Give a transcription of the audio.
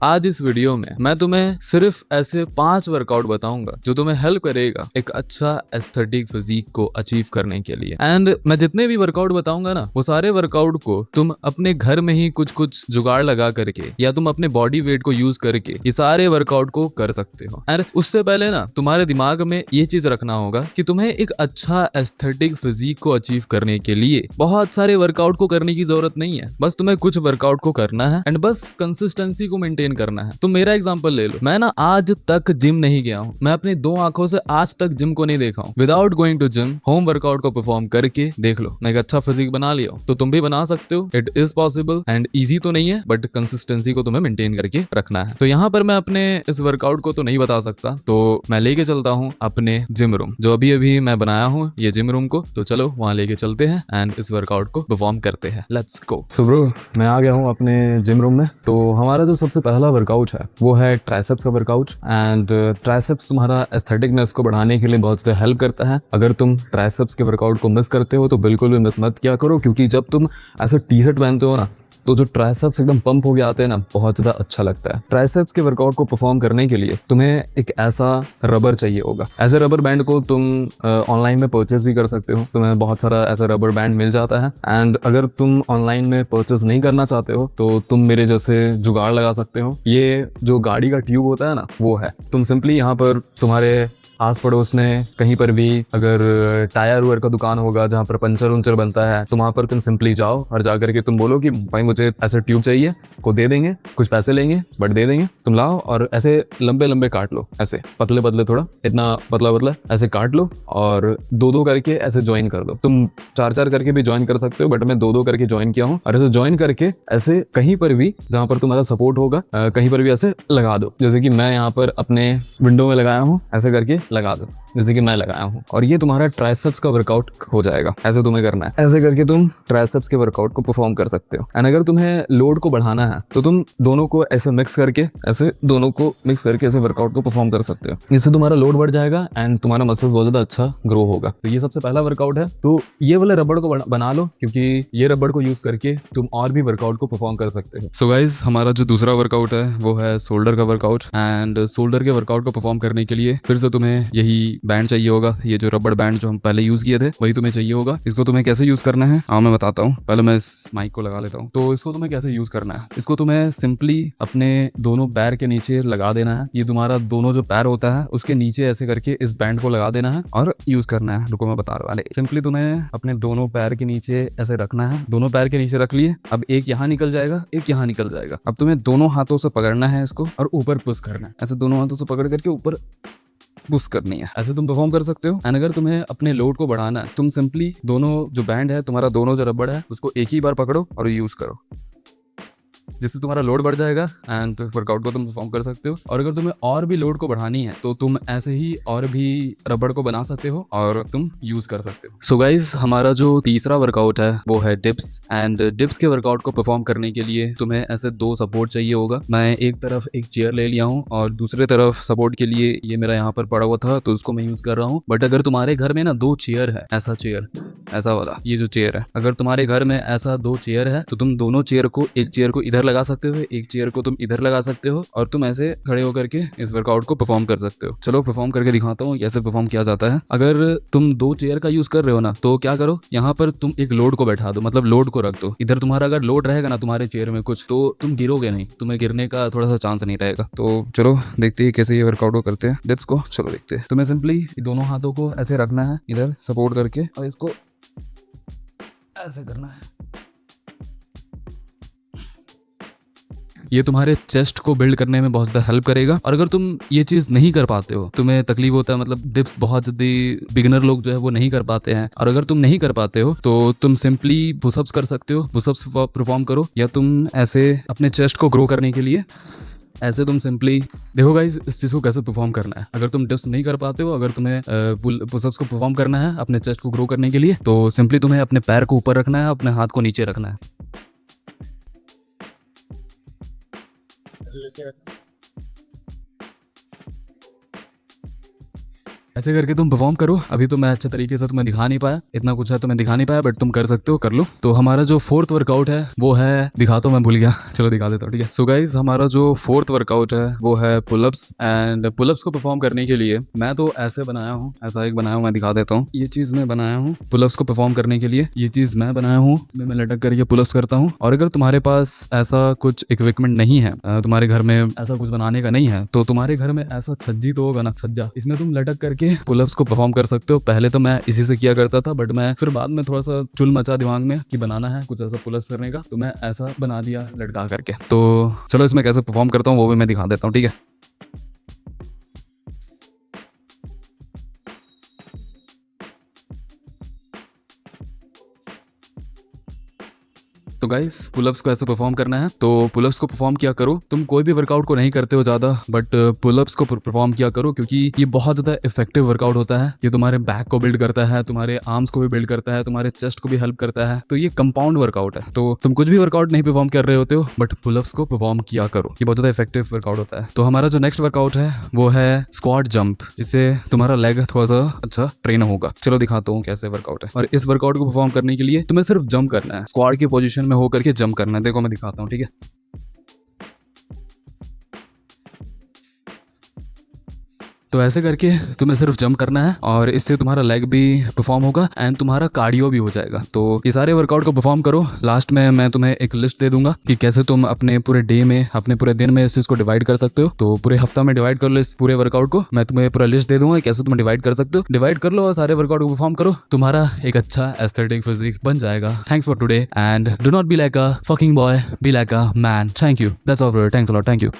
आज इस वीडियो में मैं तुम्हें सिर्फ ऐसे 5 वर्कआउट बताऊंगा जो तुम्हें हेल्प करेगा एक अच्छा एस्थेटिक फिजिक को अचीव करने के लिए। एंड मैं जितने भी वर्कआउट बताऊंगा ना, वो सारे वर्कआउट को तुम अपने घर में ही कुछ कुछ जुगाड़ लगा करके या तुम अपने बॉडी वेट को यूज करके ये सारे वर्कआउट को कर सकते हो। एंड उससे पहले ना तुम्हारे दिमाग में ये चीज रखना होगा कि तुम्हें एक अच्छा एस्थेटिक फिजिक को अचीव करने के लिए बहुत सारे वर्कआउट को करने की जरूरत नहीं है। बस तुम्हें कुछ वर्कआउट को करना है एंड बस कंसिस्टेंसी को मेंटेन करना है। तुम मेरा एग्जांपल ले लो, मैं ना आज तक जिम नहीं गया हूँ। मैं अपनी 2 आंखों से आज तक जिम को नहीं देखा हूँ। Without going to gym home workout को परफॉर्म करके देख लो, मैं एक अच्छा फिजिक बना लिया हूँ। तो तुम भी बना सकते हो। It is possible and easy तो नहीं है, बट कंसिस्टेंसी को तुम्हें मेंटेन करके रखना है। तो यहाँ पर मैं अपने इस वर्कआउट को तो नहीं बता सकता, तो मैं लेके चलता हूँ अपने जिम रूम, जो अभी अभी मैं बनाया हूँ ये जिम रूम को। तो चलो वहां लेके चलते हैं एंड इस वर्कआउट को परफॉर्म करते हैं। Let's go. सो ब्रो, मैं आ गया हूँ अपने जिम रूम में। तो हमारा जो सबसे पहला वर्कआउट है वो है ट्राइसेप्स का वर्कआउट। एंड ट्राइसेप्स तुम्हारा एस्थेटिकनेस को बढ़ाने के लिए बहुत ज़्यादा हेल्प करता है। अगर तुम ट्राइसेप्स के वर्कआउट को मिस करते हो तो बिल्कुल भी मिस मत किया करो, क्योंकि जब तुम ऐसे टी शर्ट पहनते हो ना, तो जो ट्राइसेप्स एकदम पंप हो के आते हैं ना, बहुत ज़्यादा अच्छा लगता है। ट्राइसेप्स के वर्कआउट को परफॉर्म करने के लिए तुम्हें एक ऐसा रबर चाहिए होगा। ऐसे रबर बैंड को तुम ऑनलाइन में परचेज भी कर सकते हो। तुम्हें बहुत सारा ऐसा रबर बैंड मिल जाता है। एंड अगर तुम ऑनलाइन में परचेज नहीं करना चाहते हो तो तुम मेरे जैसे जुगाड़ लगा सकते हो। ये जो गाड़ी का ट्यूब होता है ना, वो है। तुम सिंपली यहाँ पर तुम्हारे आस पड़ोस में कहीं पर भी अगर टायर वायर का दुकान होगा जहाँ पर पंचर उंचर बनता है, तो वहाँ पर तुम सिंपली जाओ और जा करके तुम बोलो कि भाई मुझे ऐसे ट्यूब चाहिए, को दे देंगे। कुछ पैसे लेंगे बट दे देंगे। तुम लाओ और ऐसे लंबे लंबे काट लो, ऐसे पतले पतले, थोड़ा इतना पतला पतला ऐसे काट लो और 2-2 करके ऐसे ज्वाइन कर दो। तुम 4-4 करके भी ज्वाइन कर सकते हो, बट मैं 2-2 करके ज्वाइन किया हूँ। और ऐसे ज्वाइन करके ऐसे कहीं पर भी जहाँ पर तुम्हारा सपोर्ट होगा कहीं पर भी ऐसे लगा दो। जैसे कि मैं यहाँ पर अपने विंडो में लगाया हूँ, ऐसे करके लगा दो जैसे कि मैं लगाया हूँ। और ये तुम्हारा ट्राइसेप्स का वर्कआउट हो जाएगा। ऐसे तुम्हें करना है, ऐसे करके तुम ट्राइसेप्स के वर्कआउट को परफॉर्म कर सकते हो। एंड अगर तुम्हें लोड को बढ़ाना है तो तुम दोनों को ऐसे मिक्स करके ऐसे वर्कआउट को परफॉर्म कर सकते हो। इससे तुम्हारा लोड बढ़ जाएगा एंड तुम्हारा मसल्स बहुत ज्यादा अच्छा ग्रो होगा। तो ये सबसे पहला वर्कआउट है। तो ये वाले रबड़ को बना लो, क्योंकि ये रबड़ को यूज करके तुम और भी वर्कआउट को परफॉर्म कर सकते हो। सो गाइज, हमारा जो दूसरा वर्कआउट है वो है शोल्डर का वर्कआउट। एंड शोल्डर के वर्कआउट को परफॉर्म करने के लिए फिर से तुम्हें यही बैंड चाहिए होगा। ये जो रबड़ बैंड जो हम पहले यूज किए थे वही तुम्हें चाहिए होगा। इसको तुम्हें कैसे यूज करना है मैं बताता हूँ। पहले मैं इस माइक को लगा लेता हूँ। तो इसको तुम्हें कैसे यूज करना है, इसको तुम्हें सिंपली अपने दोनों पैर के नीचे लगा देना है। ये तुम्हारा दोनों जो पैर होता है उसके नीचे ऐसे करके इस बैंड को लगा देना है और यूज करना है। रुको मैं बता रहा हूँ। सिंपली तुम्हें अपने दोनों पैर के नीचे ऐसे रखना है। दोनों पैर के नीचे रख लिए। अब एक यहाँ निकल जाएगा, एक यहाँ निकल जाएगा। अब तुम्हें दोनों हाथों से पकड़ना है इसको और ऊपर पुश करना है। ऐसे दोनों हाथों से पकड़ करके ऊपर पुश करनी है। ऐसे तुम परफॉर्म कर सकते हो। एंड अगर तुम्हें अपने लोड को बढ़ाना है, तुम सिंपली दोनों जो बैंड है, तुम्हारा दोनों जो रबड़ है, उसको एक ही बार पकड़ो और यूज करो, जिससे तुम्हारा लोड बढ़ जाएगा एंड वर्कआउट को तुम परफॉर्म कर सकते हो। और अगर तुम्हें और भी लोड को बढ़ानी है तो तुम ऐसे ही और भी रबड़ को बना सकते हो और तुम यूज कर सकते हो। सो गाइज, हमारा जो तीसरा वर्कआउट है वो है डिप्स। एंड डिप्स के वर्कआउट को परफॉर्म करने के लिए तुम्हें ऐसे 2 सपोर्ट चाहिए होगा। मैं एक तरफ एक चेयर ले लिया हूँ और दूसरे तरफ सपोर्ट के लिए ये मेरा यहाँ पर पड़ा हुआ था, तो उसको मैं यूज कर रहा हूँ। बट अगर तुम्हारे घर में ना 2 चेयर है, ऐसा चेयर, ऐसा वाला ये जो चेयर है, अगर तुम्हारे घर में ऐसा 2 चेयर है तो तुम दोनों चेयर को, एक चेयर को इधर लगा सकते हो, एक चेयर को तुम इधर लगा सकते हो और तुम ऐसे खड़े होकर के इस वर्कआउट को परफॉर्म कर सकते हो। चलो परफॉर्म करके दिखाता हूँ कैसे परफॉर्म किया जाता है। अगर तुम 2 चेयर का यूज कर रहे हो ना, तो क्या करो, यहाँ पर तुम एक लोड को बैठा दो, मतलब लोड को रख दो इधर। तुम्हारा अगर लोड रहेगा ना तुम्हारे चेयर में कुछ, तो तुम गिरोगे नहीं, तुम्हें गिरने का थोड़ा सा चांस नहीं रहेगा। तो चलो देखते हैं कैसे ये वर्कआउट को करते हैं डिप्स को। चलो देखते हैं। तुम्हें सिंपली दोनों हाथों को ऐसे रखना है इधर सपोर्ट करके और इसको ऐसे करना है। ये तुम्हारे चेस्ट को बिल्ड करने में बहुत ज़्यादा हेल्प करेगा। और अगर तुम ये चीज़ नहीं कर पाते हो, तुम्हें तकलीफ होता है, मतलब डिप्स बहुत जल्दी बिगिनर लोग जो है वो नहीं कर पाते हैं, और अगर तुम नहीं कर पाते हो तो तुम सिंपली पुशअप्स कर सकते हो। पुशअप्स परफॉर्म करो, या तुम ऐसे अपने चेस्ट को ग्रो करने के लिए ऐसे तुम सिंपली देखो गाइज इस चीज़ को कैसे परफॉर्म करना है। अगर तुम डिप्स नहीं कर पाते हो, अगर तुम्हें पुशअप्स को परफॉर्म करना है अपने चेस्ट को ग्रो करने के लिए, तो सिंपली तुम्हें अपने पैर को ऊपर रखना है, अपने हाथ को नीचे रखना है। ऐसे करके तुम परफॉर्म करो। अभी तो मैं अच्छे तरीके से तुम्हें दिखा नहीं पाया, इतना कुछ है तुम्हें दिखा नहीं पाया, बट तुम कर सकते हो, कर लो। तो हमारा जो फोर्थ वर्कआउट है वो है, दिखा तो मैं भूल गया, चलो दिखा देता हूँ, ठीक है। सो गाइज हमारा जो फोर्थ वर्कआउट है वो है पुलअप्स। एंड पुलअप्स को परफॉर्म करने के लिए मैं तो ऐसे बनाया हूँ, ऐसा एक बनाया हूँ, मैं दिखा देता हूँ। ये चीज मैं बनाया हूँ पुलअप्स को परफॉर्म करने के लिए, ये चीज मैं बनाया हूँ, मैं लटक करके पुलअप्स करता हूँ। और अगर तुम्हारे पास ऐसा कुछ इक्विपमेंट नहीं है, तुम्हारे घर में ऐसा कुछ बनाने का नहीं है, तो तुम्हारे घर में ऐसा छज्जी तो होगा ना, छज्जा, इसमें तुम लटक करके पुलअप्स को परफॉर्म कर सकते हो। पहले तो मैं इसी से किया करता था, बट मैं फिर बाद में थोड़ा सा चुल मचा दिमाग में कि बनाना है कुछ ऐसा पुलअप्स करने का, तो मैं ऐसा बना दिया लटका करके। तो चलो इसमें कैसे परफॉर्म करता हूँ वो भी मैं दिखा देता हूँ, ठीक है। तो गाइस पुलअप्स को ऐसे परफॉर्म करना है, तो पुलअप्स को परफॉर्म किया करो। तुम कोई भी वर्कआउट को नहीं करते हो ज्यादा, बट पुलअप्स को परफॉर्म किया करो, क्योंकि ये बहुत ज्यादा इफेक्टिव वर्कआउट होता है। ये तुम्हारे बैक को बिल्ड करता है, तुम्हारे आर्म्स को भी बिल्ड करता है, तुम्हारे चेस्ट को भी हेल्प करता है। तो ये कंपाउंड वर्कआउट है। तो तुम कुछ भी वर्कआउट नहीं परफॉर्म कर रहे होते हो, बट पुलअप्स को परफॉर्म किया करो, ये बहुत ज्यादा इफेक्टिव वर्कआउट होता है। तो हमारा जो नेक्स्ट वर्कआउट है वो है स्क्वाट जंप। इससे तुम्हारा लेग थोड़ा सा अच्छा ट्रेन होगा। चलो दिखाता हूँ कैसे वर्कआउट है। और इस वर्कआउट को परफॉर्म करने के लिए तुम्हें सिर्फ जंप करना है, स्क्वाट की पोजीशन में होकर के जंप करना है। देखो मैं दिखाता हूँ, ठीक है। तो ऐसे करके तुम्हें सिर्फ जंप करना है, और इससे तुम्हारा लेग भी परफॉर्म होगा एंड तुम्हारा कार्डियो भी हो जाएगा। तो ये सारे वर्कआउट को परफॉर्म करो। लास्ट में मैं तुम्हें एक लिस्ट दे दूंगा कि कैसे तुम अपने पूरे डे में, अपने पूरे दिन में इस चीज को डिवाइड कर सकते हो। तो पूरे हफ्ता में डिवाइड कर लो इस पूरे वर्कआउट को। मैं तुम्हें पूरा लिस्ट दे दूंगा कैसे तुम डिवाइड कर सकते हो। डिवाइड कर लो और सारे वर्कआउट को परफॉर्म करो, तुम्हारा एक अच्छा एस्थेटिक फिजिक बन जाएगा। Thanks for today and do not be like a fucking boy, be like a man. Thank you, that's all. Thanks a lot, thank you.